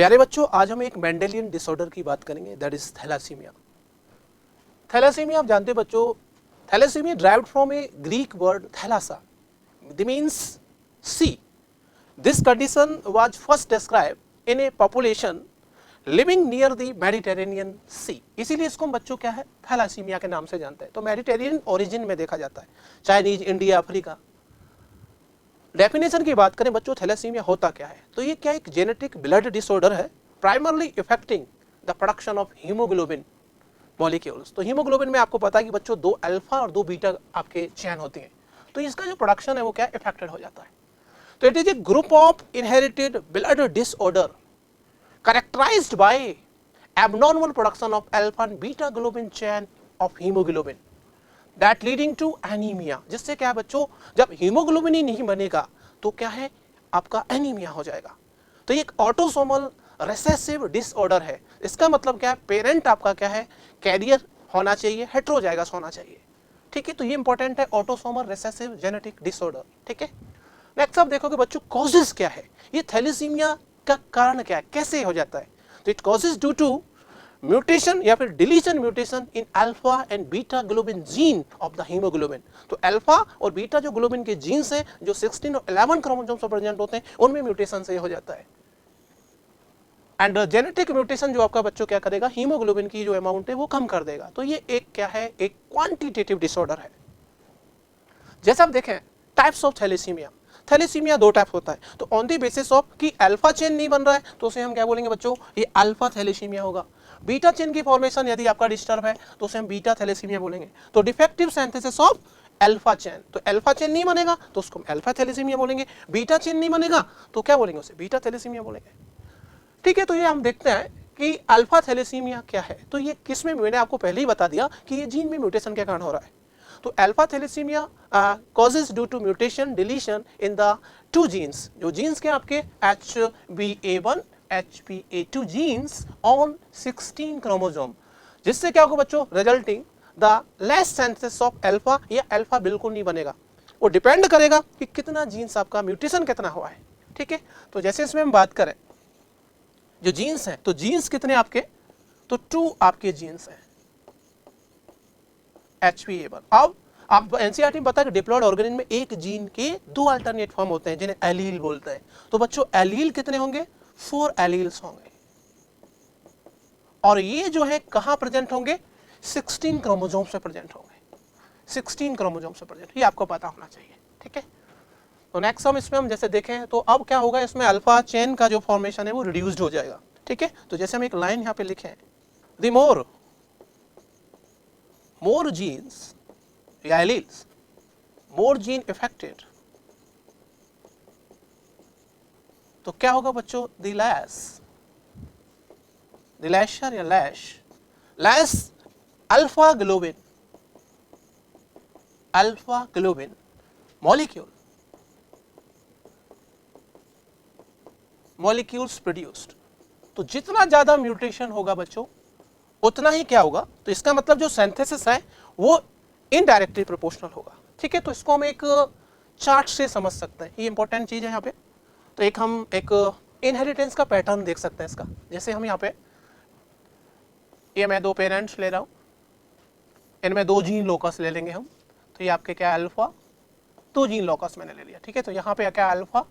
प्यारे बच्चों, आज हम एक मेंडेलियन डिसऑर्डर की बात करेंगे, दैट इज थैलासीमिया। थैलासीमिया आप जानते हैं बच्चों, thalassemia derived from a Greek word thalassa, the means sea. This condition was first described in a population living near the Mediterranean sea. इसीलिए इसको हम बच्चों क्या है, थैलासीमिया के नाम से जानते हैं। तो मेडिटेरियन ओरिजिन में देखा जाता है, चाइनीज, इंडिया, अफ्रीका। डेफिनेशन की बात करें बच्चों, थैलेसीमिया होता क्या है, तो ये क्या एक जेनेटिक ब्लड डिसऑर्डर है, primarily affecting the production of haemoglobin molecules. तो हीमोग्लोबिन में आपको पता है कि बच्चों 2 अल्फा और 2 बीटा आपके चैन होते हैं, तो इसका जो प्रोडक्शन है वो क्या इफेक्टेड हो जाता है। तो it is a group of inherited blood disorder characterised by abnormal production of alpha and beta globin chain of haemoglobin that leading to anaemia. जिससे क्या है बच्चों, जब हीमोग्लोबिन ही नहीं बनेगा तो क्या है, आपका एनीमिया हो जाएगा। तो ये एक ऑटोसोमल रिसेसिव डिसऑर्डर है। इसका मतलब क्या है, पेरेंट आपका क्या है, कैरियर होना चाहिए, हेट्रोजाइगस होना चाहिए। ठीक है, तो ये इंपॉर्टेंट है, ऑटोसोमल रिसेसिव जेनेटिक डिसऑर्डर। ठीक है, नेक्स्ट आप देखोगे बच्चों, कॉजेज क्या है, ये थैलेसीमिया का कारण क्या है, कैसे हो जाता है। तो it causes due to mutation या फिर deletion mutation in alpha and beta globin gene of the haemoglobin. तो अल्फा और बीटा जो ग्लोबिन के जीन्स हैं, जो 16 और 11 क्रोमोसोम पर प्रेजेंट होते हैं, उनमें म्यूटेशन से हो जाता है। एंड जेनेटिक म्यूटेशन जो आपका बच्चों क्या करेगा, हीमोग्लोबिन की जो अमाउंट है वो कम कर देगा। तो ये एक क्या है, एक क्वांटिटेटिव डिसऑर्डर है। जैसे आप देखें types of thalassaemia, thalassaemia 2 type होता है। तो ऑन द बेसिस ऑफ कि अल्फा चेन नहीं बन रहा है तो उसे हम क्या बोलेंगे बच्चों, ये अल्फा थैलेसीमिया होगा। बीटा चेन की फॉर्मेशन यदि आपका डिस्टर्ब है तो उसे हम बीटा थैलेसीमिया बोलेंगे। तो defective synthesis of alpha chain, तो अल्फा चेन नहीं बनेगा तो उसको हम अल्फा थैलेसीमिया बोलेंगे। बीटा चेन नहीं बनेगा तो क्या बोलेंगे, उसे बीटा थैलेसीमिया बोलेंगे। ठीक है, तो ये हम देखते हैं कि अल्फा थैलेसीमिया क्या है। तो ये किस में, मैंने आपको पहले ही बता दिया कि ये जीन में म्यूटेशन के कारण हो रहा है। तो alpha thalassaemia causes due to mutation deletion in the 2 genes, जो जीन्स के आपके HBA1 HBA2 jeans on 16 chromosome, जिससे क्या होगा बच्चों, resulting the less senses of alpha, या अल्फा बिल्कुल नहीं बनेगा। वो डिपेंड करेगा कि कितना जीन्स आपका म्यूटेशन कितना हुआ है। ठीक है, तो जैसे इसमें हम बात करें जो जीन्स हैं, तो जीन्स कितने आपके, तो 2 आपके जीन्स हैं HBA1। अब आप एनसीईआरटी में पता है कि डिप्लॉयड ऑर्गेनिज्म में एक जीन के 2 अल्टरनेट फॉर्म होते हैं जिन्हें एलील बोलते हैं। तो बच्चों एलील कितने होंगे, 4 एलील्स होंगे, और ये जो है कहां प्रेजेंट होंगे, 16 क्रोमोसोम से प्रेजेंट होंगे, 16 क्रोमोसोम से प्रेजेंट, ये आपको पता होना चाहिए। ठीक है, तो नेक्स्ट हम इसमें हम जैसे देखें तो अब क्या होगा, इसमें अल्फा चेन का जो फॉर्मेशन है वो रिड्यूस्ड हो जाएगा। ठीक है, तो जैसे हम एक लाइन यहाँ पे लिखें, द मोर जीन्स या एलील्स, मोर जीन इफेक्टेड, तो क्या होगा बच्चों, द लैशर या लैश अल्फा ग्लोबिन मॉलिक्यूल्स प्रोड्यूस्ड। तो जितना ज्यादा म्यूटेशन होगा बच्चों उतना ही क्या होगा, तो इसका मतलब जो सिंथेसिस है वो इनडायरेक्टली प्रोपोर्शनल होगा। ठीक है, तो इसको हम एक चार्ट से समझ सकते हैं, ये इंपॉर्टेंट चीज है यहाँ पे। तो एक हम एक इनहेरिटेंस का पैटर्न देख सकते हैं इसका। जैसे हम यहाँ पे, ये मैं 2 पेरेंट्स ले रहा हूँ, इनमें 2 जीन लोकस ले लेंगे हम। तो ये आपके क्या अल्फा, 2 जीन लोकस मैंने ले लिया। ठीक है, तो यहाँ पे क्या अल्फा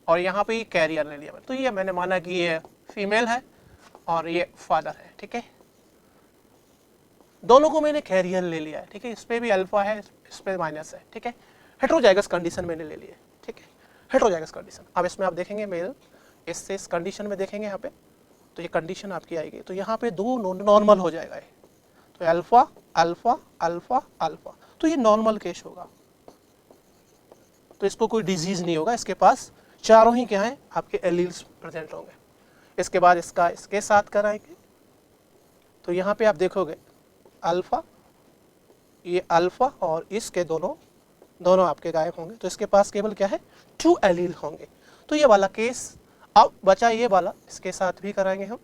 और यहाँ पे कैरियर ले लिया। तो ये मैंने माना कि ये फीमेल है और ये फादर है। ठीक है, दोनों को मैंने कैरियर ले लिया है। ठीक है, इस पे भी अल्फा है, इस पे माइनस है। ठीक है, हेट्रोजाइगस कंडीशन मैंने ले ली है। ठीक है, हेट्रोजाइगस कंडीशन। अब इसमें आप देखेंगे मेल, इससे इस कंडीशन में देखेंगे यहाँ पे, तो ये कंडीशन आपकी आएगी, तो यहाँ पे 2 नॉर्मल हो जाएगा। तो अल्फा अल्फा अल्फा अल्फा, तो ये नॉर्मल केस होगा, तो इसको कोई डिजीज नहीं होगा। इसके पास चारों ही क्या है, आपके एलील्स प्रेजेंट होंगे। इसके बाद इसका इसके साथ कराएंगे, तो यहाँ पे आप देखोगे अल्फा, ये अल्फा और इसके दोनों आपके गायब होंगे। तो इसके पास केवल क्या है, 2 एलील होंगे। तो ये वाला केस अब बचा, ये वाला इसके साथ भी कराएंगे हम,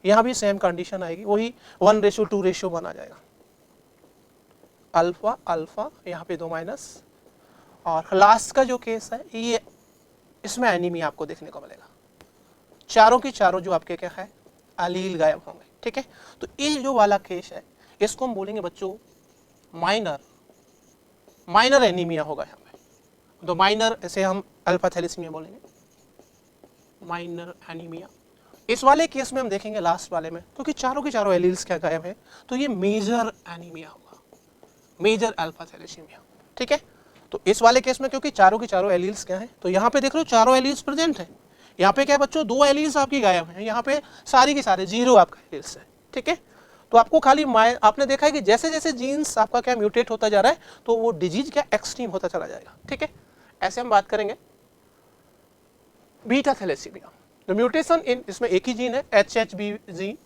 यहाँ भी सेम कंडीशन आएगी, वही 1:2 आ जाएगा। अल्फा अल्फा, यहाँ पे 2 माइनस, और लास्ट का जो केस है ये, इसमें एनीमिया आपको देखने को मिलेगा। चारों की चारों जो आपके क्या है एलील गायब होंगे, ठीक है। तो ये जो वाला केस है इसको हम बोलेंगे बच्चों माइनर एनीमिया होगा यहाँ पे। तो माइनर इसे हम अल्फा थैलेसीमिया बोलेंगे, माइनर एनीमिया। इस वाले केस में हम देखेंगे लास्ट वाले में, क्योंकि चारों के चारों एलील्स क्या गायब है, तो ये मेजर एनीमिया होगा, मेजर अल्फा थैलेसीमिया, ठीक है। तो इस वाले केस में क्योंकि चारों के चारों एलील्स क्या है, तो यहाँ पे देख लो चारों एलील्स प्रेजेंट है। यहाँ पे क्या है बच्चों, दो एलील्स आपकी गायब हैं, यहाँ पे सारी के सारे जीरो आपका एलील्स है, ठीक है। तो आपको खाली आपने देखा है कि जैसे जैसे जीन्स आपका क्या म्यूटेट होता जा रहा है तो वो डिजीज क्या एक्सट्रीम होता चला जाएगा, ठीक है। ऐसे हम बात करेंगे beta thalassaemia. The mutation in, इसमें एक ही जीन है HHB gene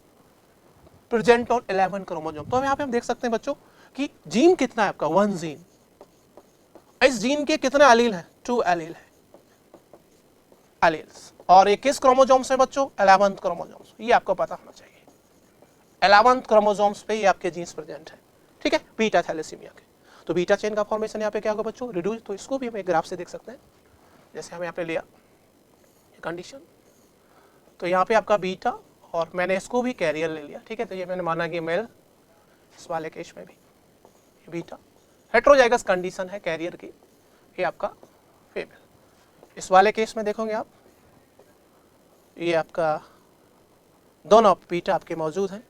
present on 11 chromosome. तो यहाँ पे हम देख सकते हैं बच्चों कि जीन कितना है आपका, 1 जीन। इस जीन के कितने एलील हैं, 2 एलील है एलील्स। और ये किस क्रोमोसोम्स है बच्चों, 11th क्रोमोसोम्स। ये आपको पता होना चाहिए, 11th क्रोमोसोम्स पे ये आपके जीन्स प्रेजेंट है, ठीक है, बीटा थैलेसीमिया के। तो बीटा चेन का फॉर्मेशन यहाँ पे क्या होगा बच्चों, रिड्यूस। तो इसको भी हम एक ग्राफ से देख सकते हैं, जैसे हम यहाँ पे लिया कंडीशन, तो यहाँ पे आपका बीटा और मैंने इसको भी कैरियर ले लिया, ठीक है। तो ये मैंने माना कि मेल, इस वाले केस में भी बीटा हेट्रोजाइगस कंडीशन है कैरियर की, ये आपका फीमेल। इस वाले केस में देखोगे आप, ये आपका दोनों बीटा आपके मौजूद हैं,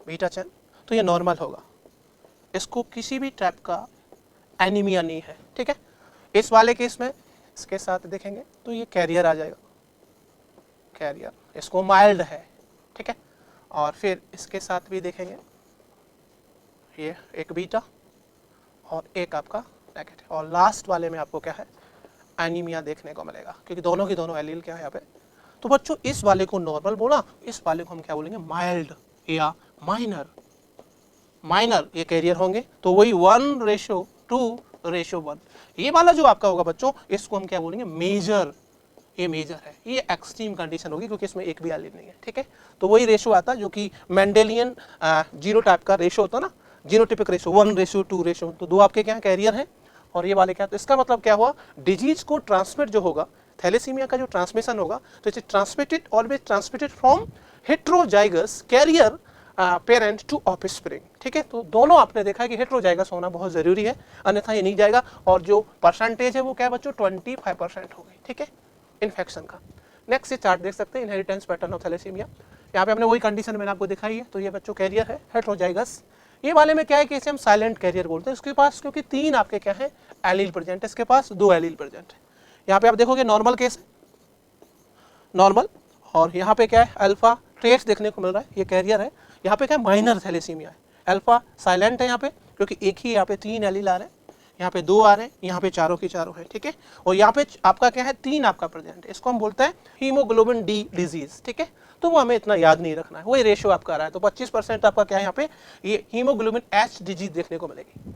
बीटा चेन, तो ये नॉर्मल होगा, इसको किसी भी टाइप का एनीमिया नहीं है, ठीक है। इस वाले केस में इसके साथ देखेंगे तो ये कैरियर आ जाएगा, कैरियर, इसको माइल्ड है, ठीक है। और फिर इसके साथ भी देखेंगे ये एक बीटा और एक आपका नेगेटिव, और लास्ट वाले में आपको क्या है एनीमिया देखने को मिलेगा, क्योंकि दोनों की दोनों एलील क्या है यहाँ पे। तो बच्चों इस वाले को नॉर्मल बोला, इस वाले को हम क्या बोलेंगे, माइल्ड या माइनर। माइनर ये कैरियर होंगे, तो वही 1:2:1। ये वाला जो आपका होगा बच्चों, इसको हम क्या बोलेंगे, मेजर। ये मेजर है, ये एक्सट्रीम कंडीशन होगी क्योंकि इसमें एक भी एलील नहीं है, ठीक है। तो वही रेशो आता है जो कि मेंडेलियन जीरो टाइप का रेशो होता है ना, जीनोटिपिक रेशो 1:2 तो दो आपके क्या कैरियर है और ये वाले क्या। तो इसका मतलब क्या हुआ, डिजीज को ट्रांसमिट जो होगा, थैलेसीमिया का जो ट्रांसमिशन होगा, तो it's transmitted, always transmitted from heterozygous carrier parent to offspring, ठीक है। तो दोनों आपने देखा है कि हेट्रोजाइगस होना बहुत जरूरी है, अन्यथा ये नहीं जाएगा। और जो परसेंटेज है वो क्या है बच्चों, 25% हो गई, ठीक है, इन्फेक्शन का। नेक्स्ट ये चार्ट देख सकते हैं, इनहेरिटेंस पैटर्न ऑफ थैलेसीमिया। यहाँ पे हमने वही कंडीशन मैंने आपको दिखाई है, तो ये बच्चों कैरियर है हेट्रोजाइगस। ये वाले में क्या है कि इसे हम साइलेंट कैरियर बोलते हैं, इसके पास क्योंकि 3 आपके क्या है एलील प्रेजेंट है, इसके पास 2 एलील प्रेजेंट है। यहाँ पे आप देखोगे नॉर्मल केस, नॉर्मल, और यहाँ पे क्या है अल्फा ट्रेस देखने को मिल रहा है, ये कैरियर है। यहाँ पे क्या है माइनर थैलेसीमिया है, अल्फा साइलेंट है यहाँ पे, क्योंकि एक ही यहाँ पे 3 एलील आ रहे हैं, यहाँ पे 2 आ रहे हैं, यहाँ पे चारों की चारों है, ठीक है। और यहाँ पे आपका क्या है 3 आपका प्रेजेंट है, इसको हम बोलते हैं हीमोग्लोबिन डी डिजीज, ठीक है। तो वो हमें इतना याद नहीं रखना है, वही रेशियो आपका आ रहा है। तो 25% आपका क्या है यहाँ पे ये हीमोग्लोबिन एच डिजीज देखने को मिलेगी।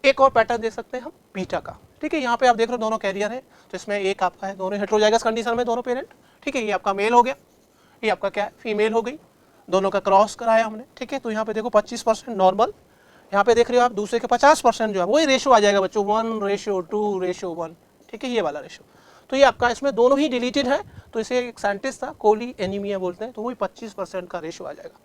एक और पैटर्न देख सकते हैं हम बीटा का, ठीक है। यहाँ पे आप देख रहे हो दोनों कैरियर है, तो इसमें एक आपका है दोनों हेट्रोजाइगस कंडीशन में दोनों पेरेंट, ठीक है। ये आपका मेल हो गया, ये आपका क्या है फीमेल हो गई, दोनों का क्रॉस कराया हमने, ठीक है। तो यहाँ पे देखो 25% नॉर्मल, यहाँ पे देख रहे हो आप दूसरे के 50% जो है वही रेशो आ जाएगा बच्चों, 1:2:1, ठीक है, ये वाला रेशो। तो ये आपका इसमें दोनों ही डिलीटेड है, तो इसे एक साइंटिस्ट था कोली एनीमिया बोलते हैं, तो वही 25% का रेशो आ जाएगा।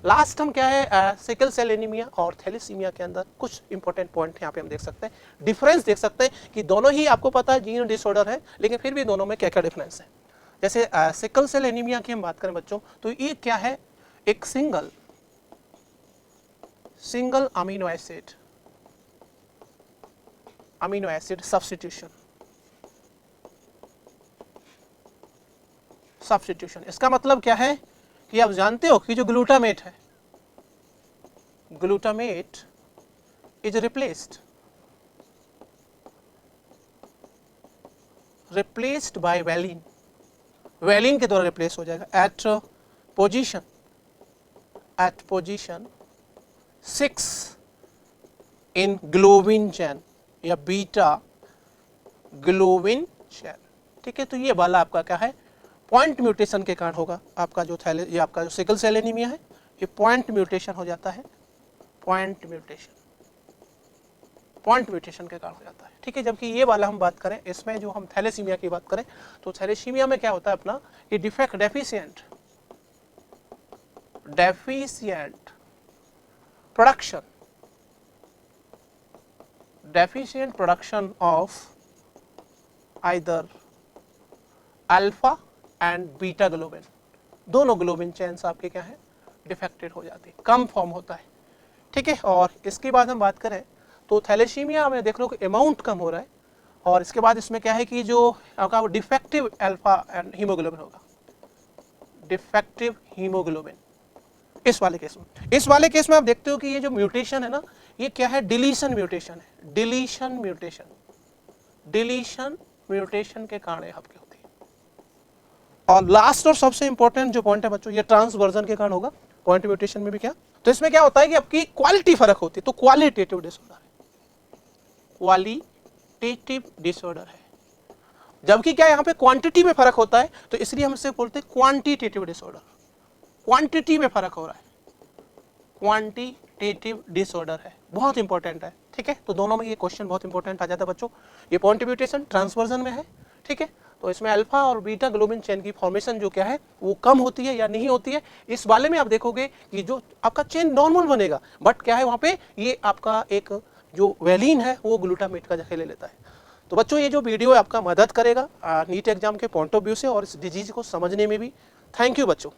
लास्ट हम क्या है सिकल सेल एनीमिया और थैलेसीमिया के अंदर कुछ इंपॉर्टेंट पॉइंट यहाँ पे हम देख सकते हैं, डिफरेंस देख सकते हैं कि दोनों ही आपको पता है जीन डिसऑर्डर है, लेकिन फिर भी दोनों में क्या क्या डिफरेंस है। जैसे सिकल सेल एनीमिया की हम बात करें बच्चों, तो ये क्या है, एक सिंगल अमीनो एसिड सब्स्टिट्यूशन। इसका मतलब क्या है कि आप जानते हो कि जो ग्लूटामेट है, glutamate is replaced by valine, valine के द्वारा रिप्लेस हो जाएगा एट पोजीशन 6 इन ग्लोबिन चैन या बीटा ग्लोबिन चैन, ठीक है। तो ये वाला आपका क्या है पॉइंट म्यूटेशन के कारण होगा आपका जो ये आपका जो सिकल सेल एनीमिया है, ये पॉइंट म्यूटेशन हो जाता है, पॉइंट म्यूटेशन, पॉइंट म्यूटेशन के कारण हो जाता है, ठीक है। जबकि ये वाला हम बात करें, इसमें जो हम थैलेसीमिया की बात करें तो थैलेसीमिया में क्या होता है अपना, ये defect deficient production of either alpha and beta globin, दोनों ग्लोबिन चेन्स आपके क्या है, डिफेक्टेड हो जाती है, कम फॉर्म होता है, ठीक है। और इसके बाद हम बात करें तो थैलेसीमिया में देख लो कि अमाउंट कम हो रहा है, और इसके बाद इसमें क्या है कि जो आपका डिफेक्टिव अल्फा एंड हीमोग्लोबिन होगा, डिफेक्टिव हीमोग्लोबिन इस वाले केस में आप देखते हो कि ये जो म्यूटेशन है ना, ये क्या है, डिलीशन म्यूटेशन है, डिलीशन म्यूटेशन के कारण आपके होती है। और लास्ट और सबसे इंपॉर्टेंट जो पॉइंट है बच्चों, ये ट्रांसवर्जन के कारण होगा, पॉइंट म्यूटेशन में भी क्या, तो इसमें क्या होता है कि आपकी क्वालिटी फर्क होती है, तो क्वालिटेटिव डिसऑर्डर है, जबकि क्या यहाँ पे क्वांटिटी में फर्क होता है, तो इसलिए हम इसे बोलते हैं क्वांटिटेटिव डिसऑर्डर, क्वांटिटी में फर्क हो रहा है, क्वांटिटेटिव डिसऑर्डर है, बहुत इंपॉर्टेंट है, ठीक है। तो दोनों में ये क्वेश्चन बहुत इंपॉर्टेंट आ जाता है बच्चों, ये पॉइंट म्यूटेशन ट्रांसवर्जन में है, ठीक है। तो इसमें अल्फा और बीटा ग्लोबिन चेन की फॉर्मेशन जो क्या है वो कम होती है या नहीं होती है, इस वाले में आप देखोगे कि जो आपका चेन नॉर्मल बनेगा, बट क्या है वहाँ पे ये आपका एक जो वेलिन है वो ग्लूटामेट का जगह ले लेता है। तो बच्चों ये जो वीडियो है आपका मदद करेगा नीट एग्जाम के पॉइंट ऑफ व्यू से और इस डिजीज को समझने में भी। थैंक यू बच्चों।